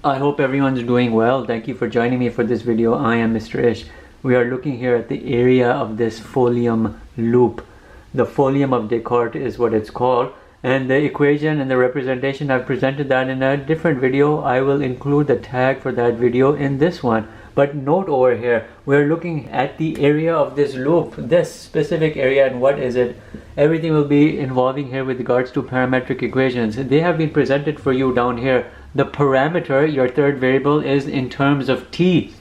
I hope everyone's doing well. Thank you for joining me for this video. I am Mr. Ish. We are looking here at the area of this Folium loop. The Folium of Descartes is what it's called. And the equation and the representation, I've presented that in a different video. I will include the tag for that video in this one. But note over here, we're looking at the area of this loop, this specific area, and what is it? Everything will be involving here with regards to parametric equations. They have been presented for you down here. The parameter, your third variable, is in terms of t.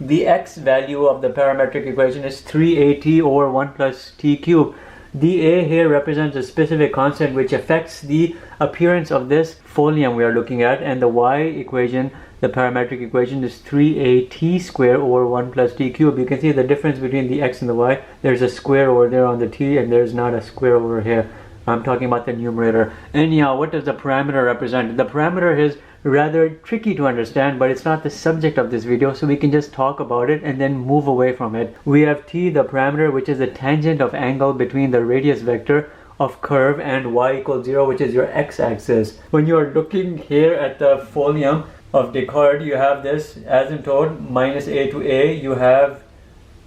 The x value of the parametric equation is 3at over 1 plus t cubed. The a here represents a specific constant which affects the appearance of this folium we are looking at, and the y equation, the parametric equation, is 3at squared over 1 plus t cubed. You can see the difference between the x and the y. There's a square over there on the t, and there's not a square over here. I'm talking about the numerator. Anyhow, what does the parameter represent? The parameter is rather tricky to understand, but it's not the subject of this video, so we can just talk about it and then move away from it. We have t, the parameter, which is the tangent of angle between the radius vector of curve and y equals 0, which is your x-axis. When you are looking here at the folium of Descartes, you have this asymptote minus a to a. You have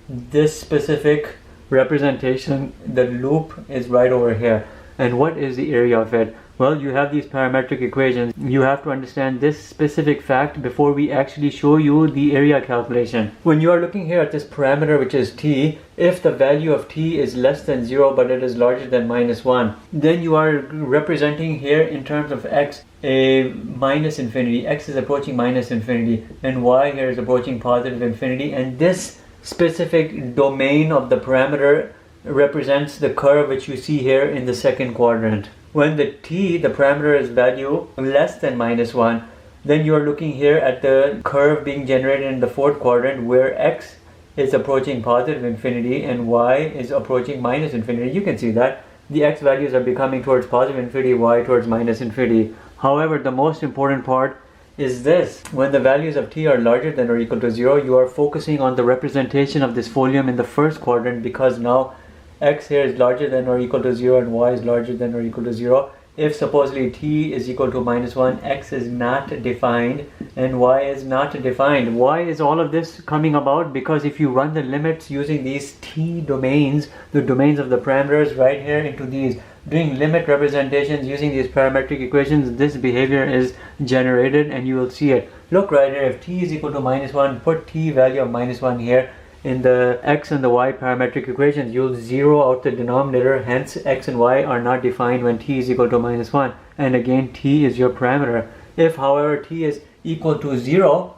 this specific representation. The loop is right over here. And what is the area of it? Well, you have these parametric equations. You have to understand this specific fact before we actually show you the area calculation. When you are looking here at this parameter, which is t, if the value of t is less than 0 but it is larger than minus 1, then you are representing here in terms of x a minus infinity. X is approaching minus infinity, and y here is approaching positive infinity, and this specific domain of the parameter represents the curve which you see here in the second quadrant. When the t, the parameter, is value less than minus 1, then you are looking here at the curve being generated in the fourth quadrant, where x is approaching positive infinity and y is approaching minus infinity. You can see that the x values are becoming towards positive infinity, y towards minus infinity. However, the most important part is this: when the values of t are larger than or equal to 0, you are focusing on the representation of this folium in the first quadrant, because now x here is larger than or equal to 0 and y is larger than or equal to 0. If supposedly t is equal to minus 1, x is not defined and y is not defined. Why is all of this coming about? Because if you run the limits using these t domains, the domains of the parameters right here, into these, doing limit representations using these parametric equations, this behavior is generated, and you will see it. Look right here, if t is equal to minus 1, put t value of minus 1 here. In the x and the y parametric equations, you'll zero out the denominator, hence x and y are not defined when t is equal to minus 1. And again, t is your parameter. If, however, t is equal to 0,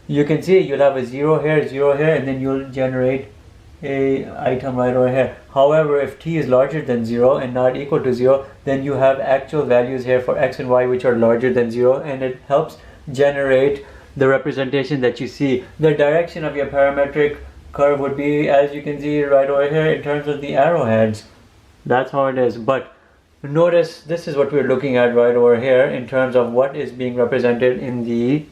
you can see you'll have a 0 here, and then you'll generate a item right over here. However, if t is larger than 0 and not equal to 0, then you have actual values here for x and y which are larger than 0, and it helps generate the representation that you see. The direction of your parametric curve would be, as you can see right over here, in terms of the arrowheads. That's how it is. But notice this is what we're looking at right over here in terms of what is being represented in the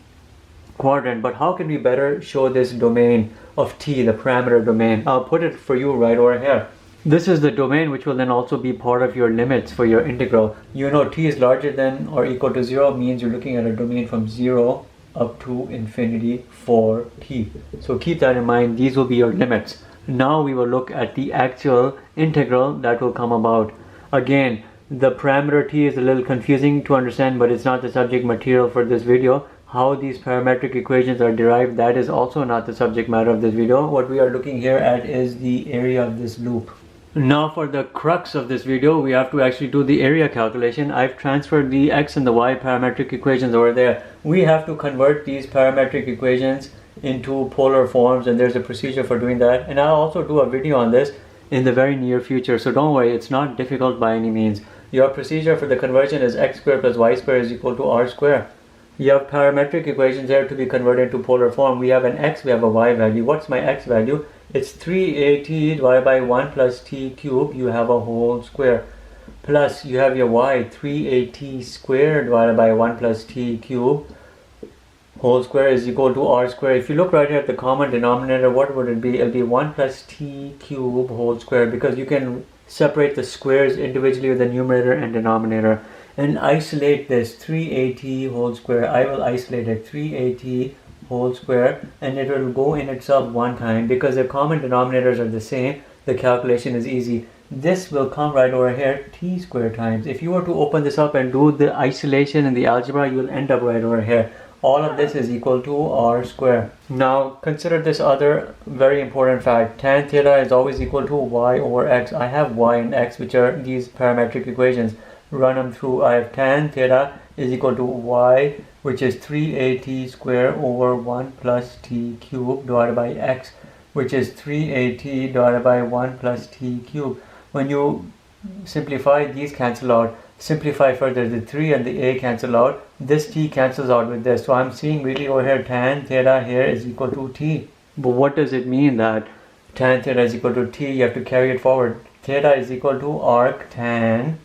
quadrant. But how can we better show this domain of t, the parameter domain? I'll put it for you right over here. This is the domain which will then also be part of your limits for your integral. You know, t is larger than or equal to 0 means you're looking at a domain from 0 up to infinity for t. So keep that in mind. These will be your limits. Now we will look at the actual integral that will come about. Again, the parameter t is a little confusing to understand, but it's not the subject material for this video. How these parametric equations are derived, that is also not the subject matter of this video. What we are looking here at is the area of this loop. Now for the crux of this video, we have to actually do the area calculation. I've transferred the x and the y parametric equations over there. We have to convert these parametric equations into polar forms, and there's a procedure for doing that. And I'll also do a video on this in the very near future, so don't worry, it's not difficult by any means. Your procedure for the conversion is x squared plus y squared is equal to r squared. You have parametric equations there to be converted into polar form. We have an x, we have a y value. What's my x value? It's 3at divided by 1 plus t cubed. You have a whole square. Plus you have your y, 3at squared divided by 1 plus t cubed whole square is equal to r square. If you look right here at the common denominator, what would it be? It'll be 1 plus t cubed whole square, because you can separate the squares individually with the numerator and denominator. and isolate this 3at whole square. I will isolate it 3at whole square, and it will go in itself one time because the common denominators are the same. The calculation is easy. This will come right over here, t square times. If you were to open this up and do the isolation in the algebra, you will end up right over here. All of this is equal to r square. Now consider this other very important fact. Tan theta is always equal to y over x. I have y and x, which are these parametric equations. Run them through. I have tan theta is equal to y, which is 3at square over 1 plus t cubed divided by x, which is 3at divided by 1 plus t cubed. When you simplify, these cancel out. Simplify further, the 3 and the a cancel out. This t cancels out with this. So I'm seeing really over here tan theta here is equal to t. But what does it mean that tan theta is equal to t? You have to carry it forward. Theta is equal to arc tan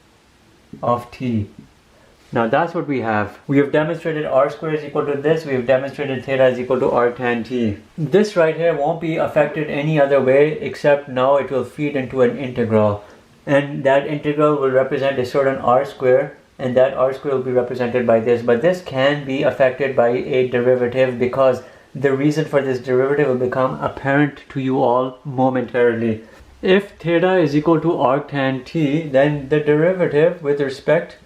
of t. Now that's what we have. We have demonstrated r square is equal to this. We have demonstrated theta is equal to arc tan t. This right here won't be affected any other way except now it will feed into an integral. And that integral will represent a certain r square, and that r square will be represented by this. But this can be affected by a derivative because the reason for this derivative will become apparent to you all momentarily. If theta is equal to arc tan t, then the derivative with respect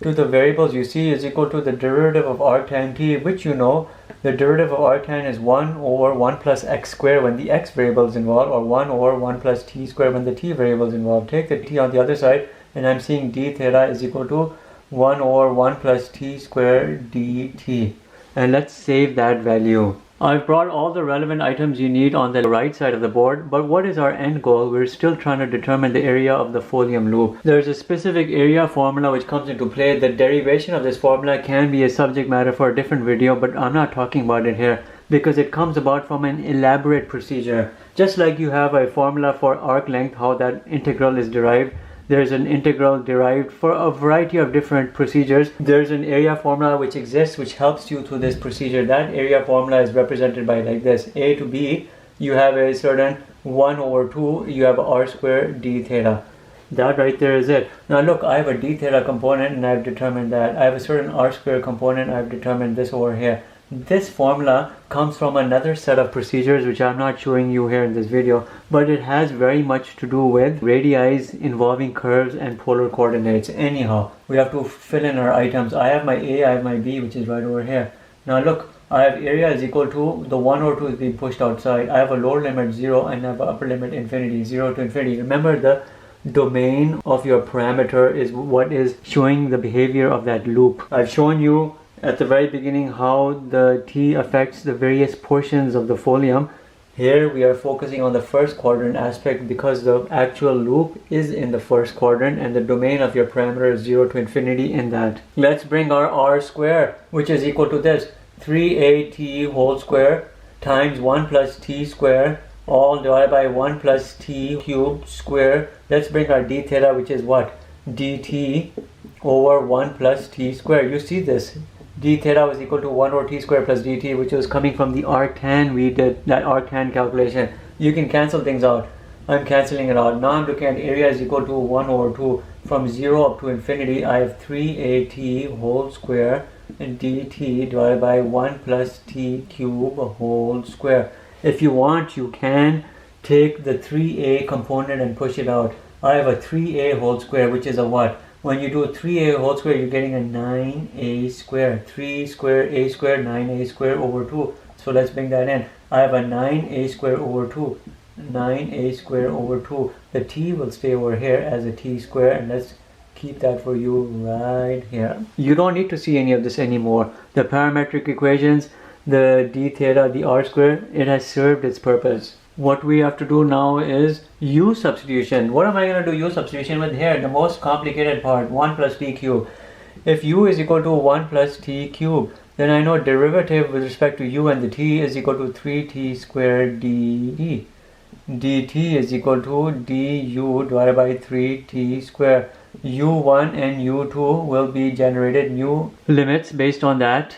to the variables you see is equal to the derivative of arc tan t, which you know the derivative of arc tan is 1 over 1 plus x squared when the x variable is involved, or 1 over 1 plus t squared when the t variable is involved. Take the t on the other side and I'm seeing d theta is equal to 1 over 1 plus t squared dt. And let's save that value. I've brought all the relevant items you need on the right side of the board, but what is our end goal? We're still trying to determine the area of the Folium loop. There's a specific area formula which comes into play. The derivation of this formula can be a subject matter for a different video, but I'm not talking about it here because it comes about from an elaborate procedure. Just like you have a formula for arc length, how that integral is derived, there's an integral derived for a variety of different procedures. There's an area formula which exists which helps you through this procedure. That area formula is represented by like this. A to B, you have a certain 1 over 2, you have r squared d theta. That right there is it. Now look, I have a d theta component and I've determined that. I have a certain r squared component, I've determined this over here. This formula comes from another set of procedures which I'm not showing you here in this video, but it has very much to do with radii involving curves and polar coordinates. Anyhow, we have to fill in our items. I have my A, I have my B, which is right over here. Now look, I have area is equal to the 1 over 2 is being pushed outside. I have a lower limit 0 and I have an upper limit infinity, 0 to infinity. Remember, the domain of your parameter is what is showing the behavior of that loop. I've shown you at the very beginning how the t affects the various portions of the folium. Here we are focusing on the first quadrant aspect because the actual loop is in the first quadrant and the domain of your parameter is 0 to infinity in that. Let's bring our r square, which is equal to this 3at whole square times 1 plus t square all divided by 1 plus t cubed square. Let's bring our d theta, which is what? dt over 1 plus t square. You see this? D theta was equal to 1 over t squared plus dt, which was coming from the arctan. We did that arctan calculation. You can cancel things out. I'm cancelling it out. Now I'm looking at area is equal to 1 over 2. From 0 up to infinity, I have 3at whole square and dt divided by 1 plus t cube whole square. If you want, you can take the 3a component and push it out. I have a 3a whole square, which is a what? When you do 3a whole square, you're getting a 9a square. 3 square a square, 9a square over 2. So let's bring that in. I have a 9a square over 2. 9a square over 2. The t will stay over here as a t square, and let's keep that for you right here. You don't need to see any of this anymore. The parametric equations, the d theta, the r square, it has served its purpose. What we have to do now is u substitution. What am I going to do u substitution with here? The most complicated part, 1 plus t cube. If u is equal to 1 plus t cube, then I know derivative with respect to u and the t is equal to 3t squared dt. dt is equal to du divided by 3t squared. u1 and u2 will be generated. New limits based on that.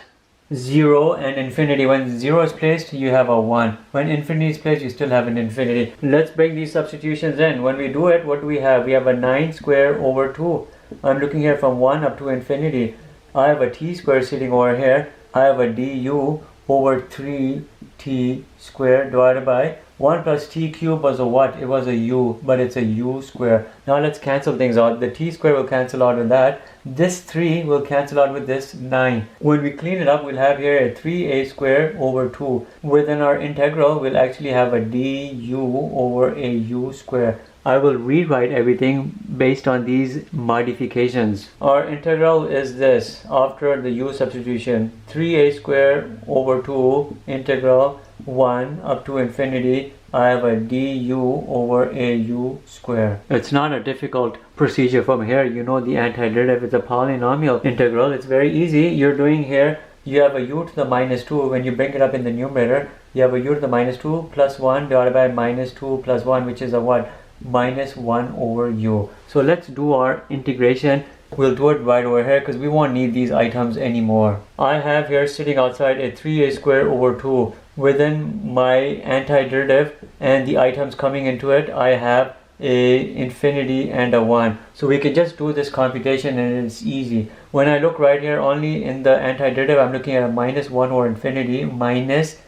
0 and infinity. When 0 is placed, you have a 1. When infinity is placed, you still have an infinity. Let's bring these substitutions in. When we do it, what do we have? We have a 9 square over 2. I'm looking here from 1 up to infinity. I have a t square sitting over here. I have a du over 3t squared divided by 1 plus t cubed was a what? It was a u, but it's a u square. Now let's cancel things out. The t square will cancel out with that. This 3 will cancel out with this 9. When we clean it up, we'll have here a 3a square over 2. Within our integral, we'll actually have a du over a u square. I will rewrite everything based on these modifications. Our integral is this, after the u substitution, 3a square over 2 integral 1 up to infinity. I have a du over a u square. It's not a difficult procedure from here. You know the antiderivative is a polynomial integral. It's very easy. You're doing here, you have a u to the minus 2. When you bring it up in the numerator, you have a u to the minus 2 plus 1 divided by minus 2 plus 1, which is a what? Minus 1 over u. So let's do our integration. We'll do it right over here because we won't need these items anymore. I have here sitting outside a 3a square over 2. Within my antiderivative and the items coming into it, I have a infinity and a 1. So we can just do this computation and it's easy. When I look right here, only in the antiderivative, I'm looking at a minus 1 over infinity minus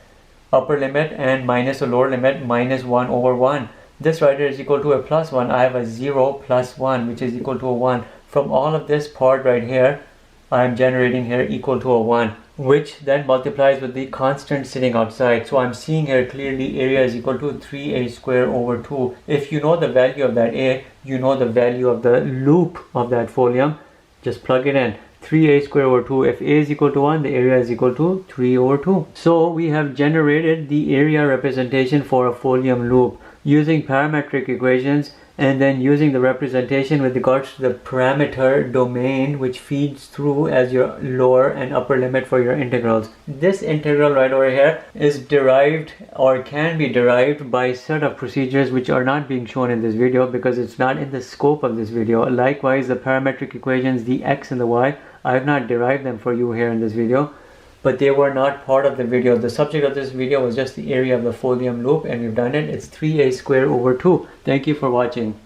upper limit and minus the lower limit minus 1 over 1. This right here is equal to a plus 1. I have a 0 plus 1, which is equal to a 1. From all of this part right here, I am generating here equal to a 1, which then multiplies with the constant sitting outside. So I'm seeing here clearly area is equal to 3a square over 2. If you know the value of that a, you know the value of the loop of that folium. Just plug it in. 3a square over 2. If a is equal to 1, the area is equal to 3 over 2. So we have generated the area representation for a folium loop using parametric equations and then using the representation with regards to the parameter domain which feeds through as your lower and upper limit for your integrals. This integral right over here is derived or can be derived by a set of procedures which are not being shown in this video because it's not in the scope of this video. Likewise, the parametric equations, the x and the y, I have not derived them for you here in this video, but they were not part of the video. The subject of this video was just the area of the folium loop and we've done it. It's 3a square over 2. Thank you for watching.